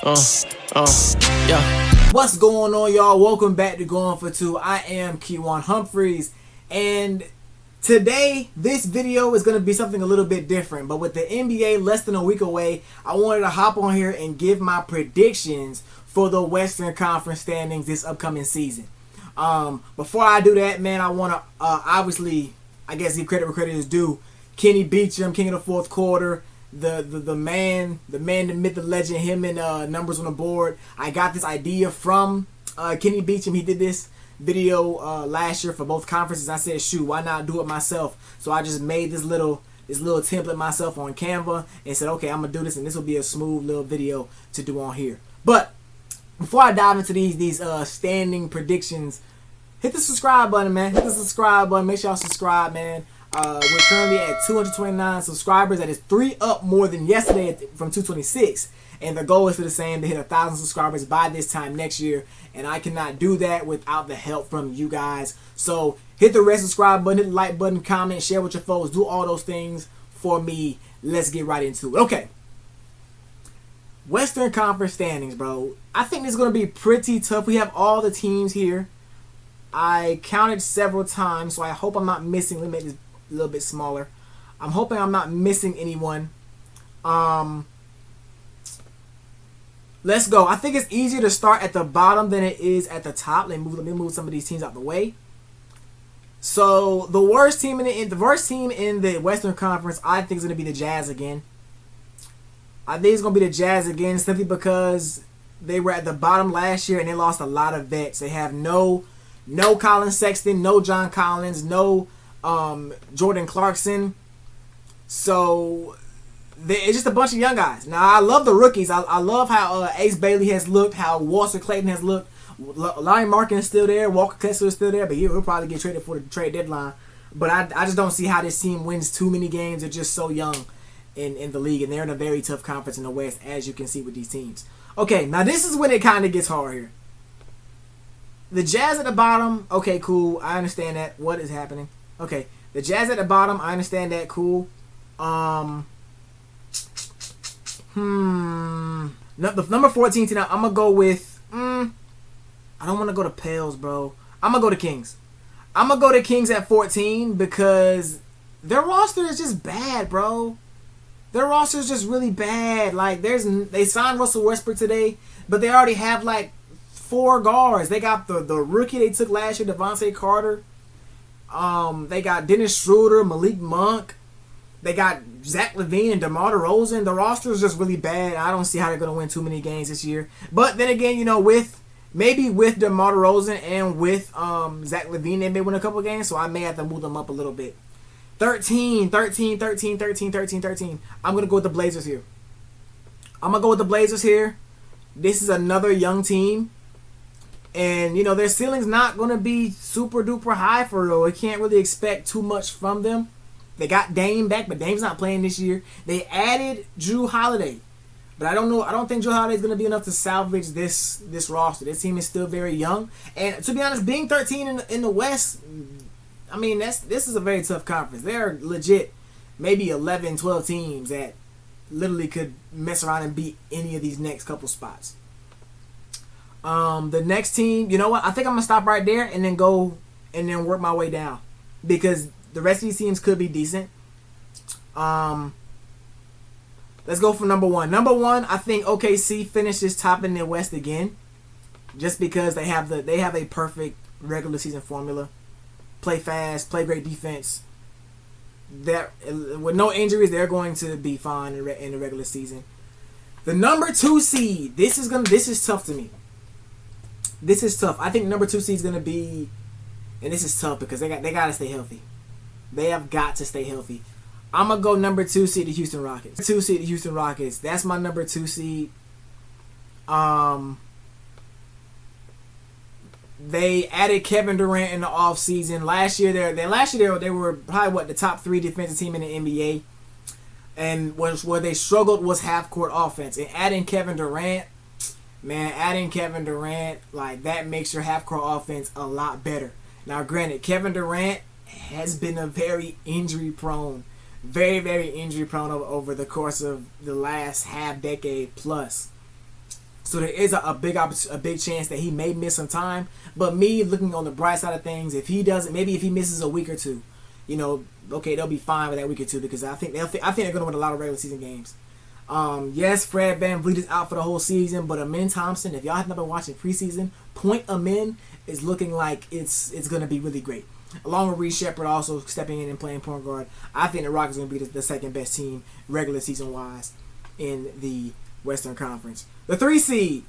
Yeah. What's going on, y'all? Welcome back to Going for Two. I am Kejuannh Humphreys, and today this video is going to be something a little bit different. But with the NBA less than a week away, I wanted to hop on here and give my predictions for the Western Conference standings this upcoming season. Before I do that, man, I want to obviously, I guess, give credit where credit is due. Kenny Beecham, king of the fourth quarter. The man, the myth, the legend, him and numbers on the board. I got this idea from Kenny Beecham. He did this video last year for both conferences. I said, shoot, why not do it myself? So I just made this little template myself on Canva and said, okay, I'm gonna do this, and this will be a smooth little video to do on here. But before I dive into these standing predictions, hit the subscribe button, man. Hit the subscribe button. Make sure y'all subscribe, man. We're currently at 229 subscribers. That is 3 up more than yesterday from 226. And the goal is to the same, to hit 1,000 subscribers by this time next year. And I cannot do that without the help from you guys. So hit the red subscribe button, hit the like button, comment, share with your folks. Do all those things for me. Let's get right into it. Okay. Western Conference standings, bro. I think this is going to be pretty tough. We have all the teams here. I counted several times, so I hope I'm not missing. Let me make this a little bit smaller. I'm hoping I'm not missing anyone. Let's go. I think it's easier to start at the bottom than it is at the top. Let me move some of these teams out the way. So the worst team in the Western Conference, I think, is going to be the Jazz again. I think it's going to be the Jazz again simply because they were at the bottom last year and they lost a lot of vets. They have no Colin Sexton, no John Collins, no Jordan Clarkson. So it's just a bunch of young guys. Now, I love the rookies. I love how Ace Bailey has looked, how Walter Clayton has looked. Larry Markin is still there. Walker Kessler is still there, but he'll probably get traded for the trade deadline. But I just don't see how this team wins too many games. They're just so young in the league, and they're in a very tough conference in the West, as you can see with these teams. Okay, now this is when it kind of gets hard here. The Jazz at the bottom, okay, cool. I understand that. What is happening? Okay, the Jazz at the bottom, I understand that. Cool. The number 14 team, I'm going to go with... I don't want to go to Pels, bro. I'm going to go to Kings. I'm going to go to Kings at 14 because their roster is just bad, bro. Their roster is just really bad. Like, they signed Russell Westbrook today, but they already have, like, 4 guards. They got the rookie they took last year, Devontae Carter. They got Dennis Schroeder, Malik Monk. They got Zach LaVine and DeMar DeRozan. The roster is just really bad. I don't see how they're going to win too many games this year. But then again, you know, with DeMar DeRozan and with Zach LaVine, they may win a couple of games. So I may have to move them up a little bit. 13. I'm going to go with the Blazers here. This is another young team. And, you know, their ceiling's not going to be super duper high for real. We can't really expect too much from them. They got Dame back, but Dame's not playing this year. They added Jrue Holiday. But I don't know. I don't think Jrue Holiday is going to be enough to salvage this roster. This team is still very young. And to be honest, being 13 in the West, I mean, this is a very tough conference. They're legit maybe 11, 12 teams that literally could mess around and beat any of these next couple spots. The next team, you know what? I think I'm gonna stop right there and then work my way down because the rest of these teams could be decent. Let's go for number 1. Number 1, I think OKC finishes top in the West again, just because they have a perfect regular season formula. Play fast, play great defense. With no injuries, they're going to be fine in the regular season. The number 2 seed, this is tough to me. This is tough. I think number 2 seed is going to be, and this is tough because they got to stay healthy. They have got to stay healthy. I'm going to go number 2 seed, the Houston Rockets. 2 seed, the Houston Rockets. That's my number 2 seed. They added Kevin Durant in the offseason. Last year they were probably the top 3 defensive team in the NBA. And where they struggled was half court offense. And adding Kevin Durant, like, that makes your half court offense a lot better. Now, granted, Kevin Durant has been a very injury prone over the course of the last half decade plus. So there is a big chance that he may miss some time. But me looking on the bright side of things, if he doesn't, maybe if he misses a week or two, you know, okay, they'll be fine with that week or two because I think they're gonna win a lot of regular season games. Yes, Fred VanVleet is out for the whole season, but Amin Thompson, if y'all have not been watching preseason, Point Amin is looking like it's gonna be really great. Along with Reed Shepherd also stepping in and playing point guard, I think the Rockets are gonna be the second best team regular season wise in the Western Conference. The 3 seed.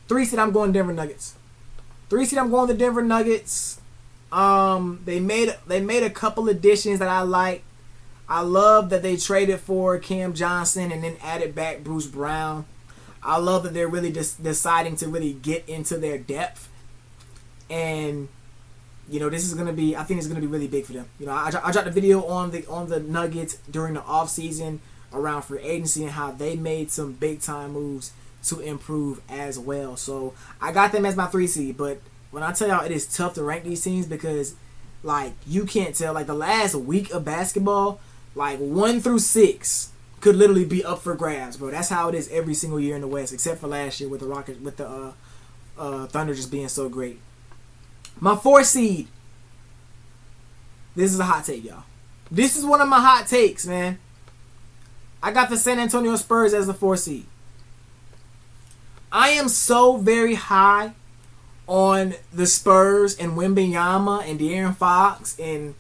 3 seed, I'm going Denver Nuggets. 3 seed, I'm going the Denver Nuggets. They made a couple additions that I like. I love that they traded for Cam Johnson and then added back Bruce Brown. I love that they're really just deciding to really get into their depth. And you know, this is gonna be. I think it's gonna be really big for them. You know, I dropped a video on the Nuggets during the offseason around free agency and how they made some big time moves to improve as well. So I got them as my 3 seed. But when I tell y'all, it is tough to rank these teams because, like, you can't tell. Like the last week of basketball, like 1 through 6 could literally be up for grabs, bro. That's how it is every single year in the West, except for last year with the Rockets, with the Thunder just being so great. My 4 seed. This is a hot take, y'all. This is one of my hot takes, man. I got the San Antonio Spurs as the 4 seed. I am so very high on the Spurs and Wembanyama and De'Aaron Fox and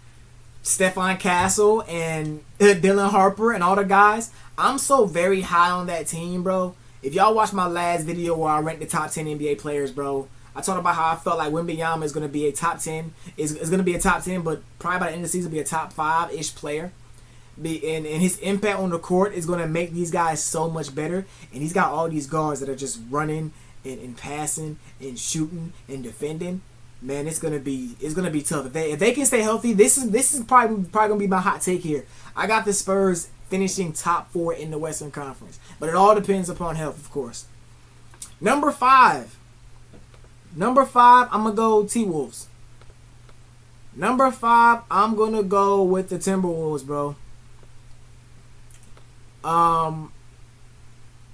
Stephon Castle and Dylan Harper and all the guys. I'm so very high on that team, bro. If y'all watch my last video where I ranked the top 10 NBA players, bro, I talked about how I felt like Wembanyama is going to be a top 10. Is going to be a top 10, but probably by the end of the season be a top 5-ish player. And his impact on the court is going to make these guys so much better. And he's got all these guards that are just running and passing and shooting and defending. Man, it's gonna be tough. If they can stay healthy, this is probably gonna be my hot take here. I got the Spurs finishing top 4 in the Western Conference, but it all depends upon health, of course. Number 5, I'm gonna go T-Wolves. Number 5, I'm gonna go with the Timberwolves, bro.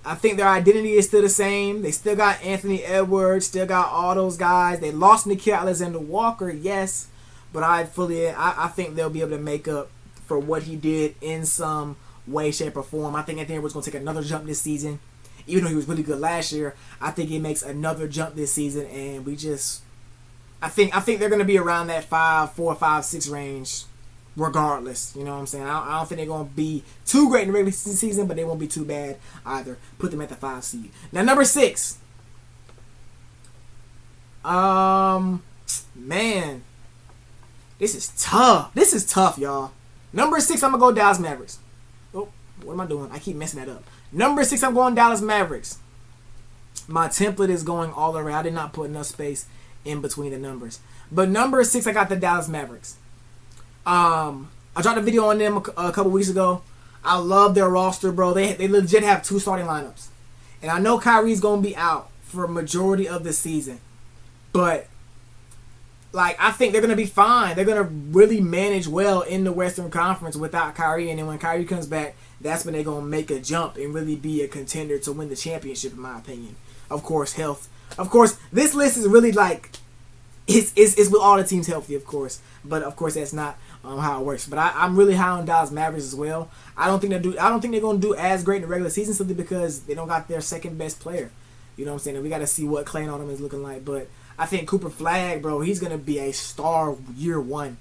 I think their identity is still the same. They still got Anthony Edwards, still got all those guys. They lost Nickeil Alexander-Walker, yes, but I think they'll be able to make up for what he did in some way, shape, or form. I think Anthony Edwards is going to take another jump this season. Even though he was really good last year, I think he makes another jump this season, and I think they're going to be around that 4, 5, 6 range regardless. You know what I'm saying? I don't think they're going to be too great in the regular season, but they won't be too bad either. Put them at the 5 seed. Now, number 6. Man. This is tough, y'all. Number 6, I'm going to go Dallas Mavericks. Oh, what am I doing? I keep messing that up. Number 6, I'm going Dallas Mavericks. My template is going all around. I did not put enough space in between the numbers. But number 6, I got the Dallas Mavericks. I dropped a video on them a couple weeks ago. I love their roster, bro. They legit have 2 starting lineups. And I know Kyrie's going to be out for a majority of the season. But, like, I think they're going to be fine. They're going to really manage well in the Western Conference without Kyrie. And then when Kyrie comes back, that's when they're going to make a jump and really be a contender to win the championship, in my opinion. Of course, health. Of course, this list is really like, it's with all the teams healthy, of course. But, of course, that's not how it works. But I'm really high on Dallas Mavericks as well. I don't think they're going to do as great in the regular season simply because they don't got their second best player. You know what I'm saying? And we got to see what Clay on them is looking like. But I think Cooper Flagg, bro, he's going to be a star year 1.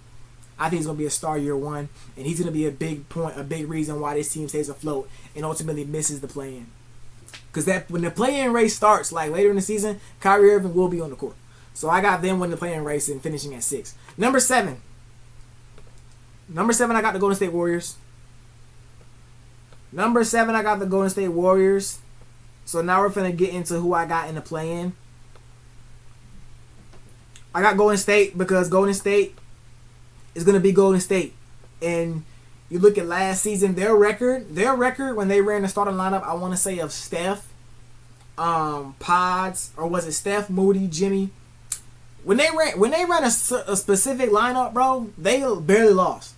I think he's going to be a star year 1. And he's going to be a big reason why this team stays afloat and ultimately misses the play-in. Because when the play-in race starts, like later in the season, Kyrie Irving will be on the court. So I got them winning the play-in race and finishing at 6. Number 7, I got the Golden State Warriors. Number 7, I got the Golden State Warriors. So now we're finna get into who I got in the play-in. I got Golden State because Golden State is gonna be Golden State. And you look at last season, their record when they ran the starting lineup, I want to say of Steph, Pods, or was it Steph, Moody, Jimmy? When they ran a specific lineup, bro, they barely lost.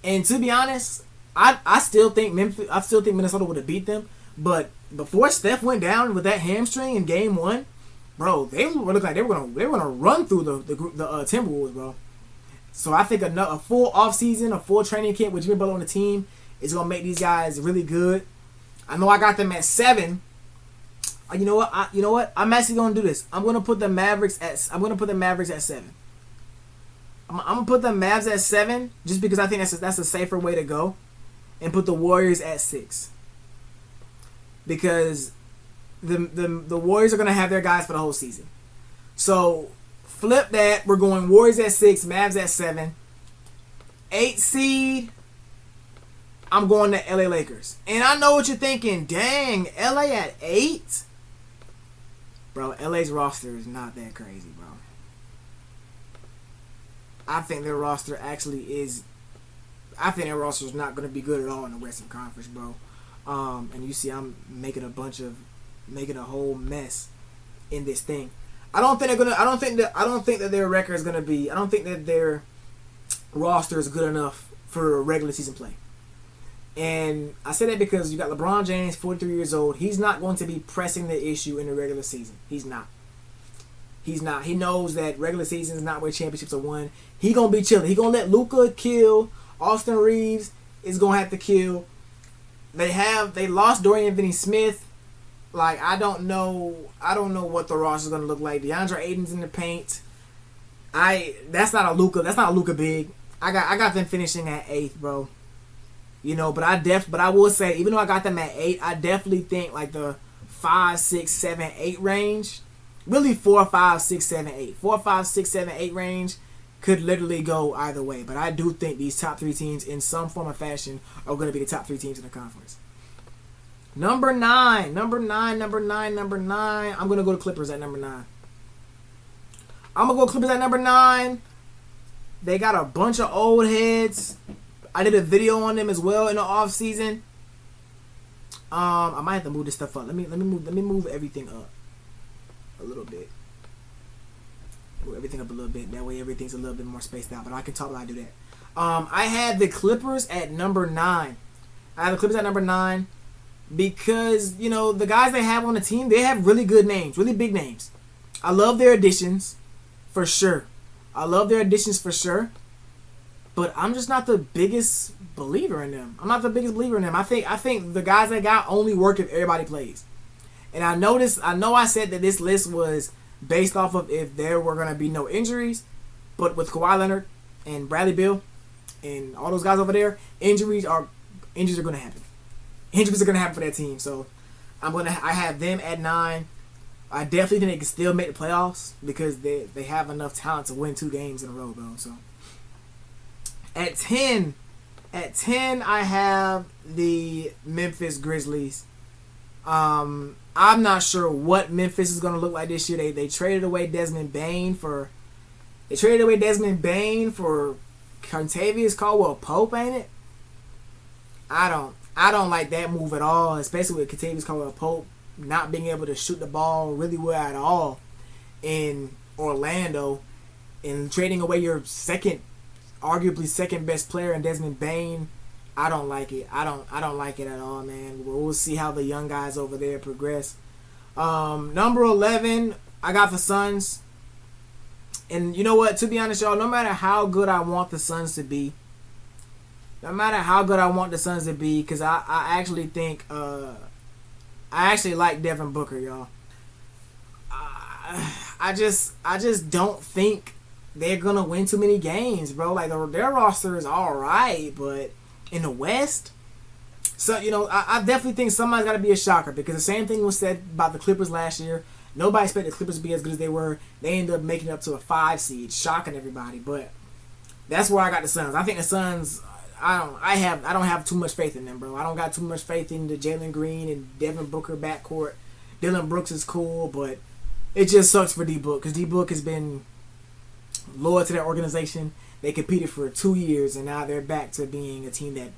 And to be honest, I still think Minnesota would have beat them. But before Steph went down with that hamstring in Game 1, bro, they were looking like they were gonna run through the Timberwolves, bro. So I think a full offseason, a full training camp with Jimmy Butler on the team is gonna make these guys really good. I know I got them at 7. You know what? I'm actually gonna do this. I'm gonna put the Mavericks at 7. I'm gonna put the Mavs at 7 just because I think that's a safer way to go, and put the Warriors at 6 because the Warriors are gonna have their guys for the whole season. So flip that. We're going Warriors at 6, Mavs at 7. 8 seed. I'm going to LA Lakers. And I know what you're thinking. Dang, LA at 8? Bro, LA's roster is not that crazy, bro. I think their roster actually is. I think their roster is not going to be good at all in the Western Conference, bro. And you see, I'm making a whole mess in this thing. I don't think that their record is going to be. I don't think that their roster is good enough for regular season play. And I say that because you got LeBron James, 43 years old. He's not going to be pressing the issue in the regular season. He's not. He knows that regular season is not where championships are won. He gonna be chilling. He gonna let Luka kill. Austin Reeves is gonna have to kill. They lost Dorian Finney-Smith. Like I don't know what the roster is gonna look like. DeAndre Ayton's in the paint. That's not a Luka big. I got them finishing at 8th, bro. But I will say, even though I got them at 8, I definitely think like the 5, 6, 7, 8 range. Really 4, 5, 6, 7, 8. 4, 5, 6, 7, 8 range could literally go either way. But I do think these top 3 teams in some form or fashion are going to be the top 3 teams in the conference. Number 9. I'm going to go to Clippers at number 9. They got a bunch of old heads. I did a video on them as well in the off season. I might have to move this stuff up. Let me move everything up a little bit. Move everything up a little bit. That way everything's a little bit more spaced out. But I can talk while I do that. I had the Clippers at number 9. Because the guys they have on the team, they have really good names, really big names. I love their additions, for sure. But I'm just not the biggest believer in them. I think the guys they got only work if everybody plays. And I know I said that this list was based off of if there were going to be no injuries. But with Kawhi Leonard and Bradley Beal and all those guys over there, injuries are going to happen. Injuries are going to happen for that team. So I have them at 9. I definitely think they can still make the playoffs because they have enough talent to win 2 games in a row, bro. So At 10, I have the Memphis Grizzlies. I'm not sure what Memphis is going to look like this year. They traded away Desmond Bane for Contavious Caldwell-Pope, ain't it? I don't like that move at all, especially with Contavious Caldwell-Pope not being able to shoot the ball really well at all in Orlando, and trading away your arguably second best player in Desmond Bane. I don't like it. I don't like it at all, man. We'll see how the young guys over there progress. Number 11, I got the Suns. And you know what? To be honest, y'all, no matter how good I want the Suns to be, because I actually think I actually like Devin Booker, y'all. I just don't think they're gonna win too many games, bro. Like their roster is all right, but in the West, so I definitely think somebody's got to be a shocker, because the same thing was said about the Clippers last year. Nobody expected the Clippers to be as good as they were. They ended up making it up to a 5 seed, shocking everybody. But that's where I got the Suns. I think the Suns. I don't have too much faith in them, bro. I don't got too much faith in the Jalen Green and Devin Booker backcourt. Dylan Brooks is cool, but it just sucks for D-Book, because D-Book has been loyal to that organization. They competed for 2 years, and now they're back to being a team that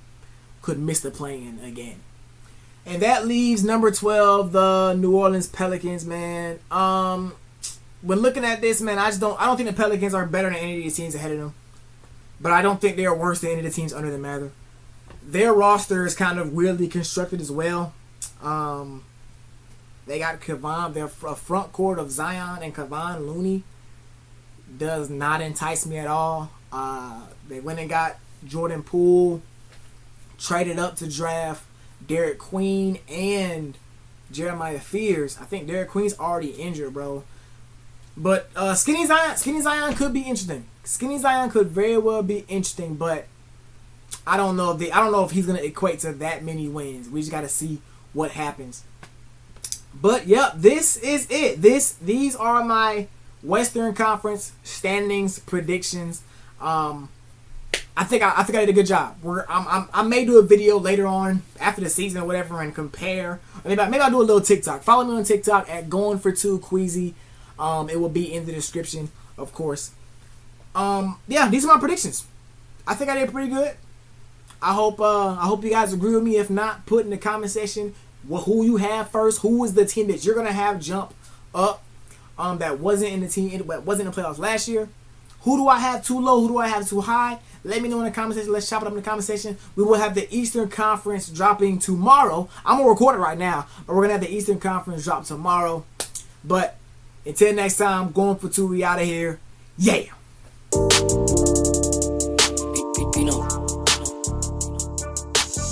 could miss the play-in again. And that leaves number 12, the New Orleans Pelicans, man. When looking at this, man, I don't think the Pelicans are better than any of these teams ahead of them. But I don't think they are worse than any of the teams under them either. Their roster is kind of weirdly constructed as well. They got Kejuannh. Their front court of Zion and Kejuannh Looney does not entice me at all. They went and got Jordan Poole, traded up to draft Derek Queen and Jeremiah Fears. I think Derek Queen's already injured, bro. But Skinny Zion could be interesting. Skinny Zion could very well be interesting, but I don't know if he's gonna equate to that many wins. We just gotta see what happens. But yep, this is it. These are my Western Conference standings predictions. I think I did a good job. I may do a video later on after the season or whatever and compare. Maybe I'll do a little TikTok. Follow me on TikTok at Going for Two Queasy. It will be in the description, of course. Yeah, these are my predictions. I think I did pretty good. I hope you guys agree with me. If not, put in the comment section who you have first. Who is the team that you're gonna have jump up? That wasn't in the playoffs last year. Who do I have too low? Who do I have too high? Let me know in the comment section. Let's chop it up in the comment section. We will have the Eastern Conference dropping tomorrow. I'm gonna record it right now, but we're gonna have the Eastern Conference drop tomorrow. But until next time, Going for Two. We out of here. Yeah.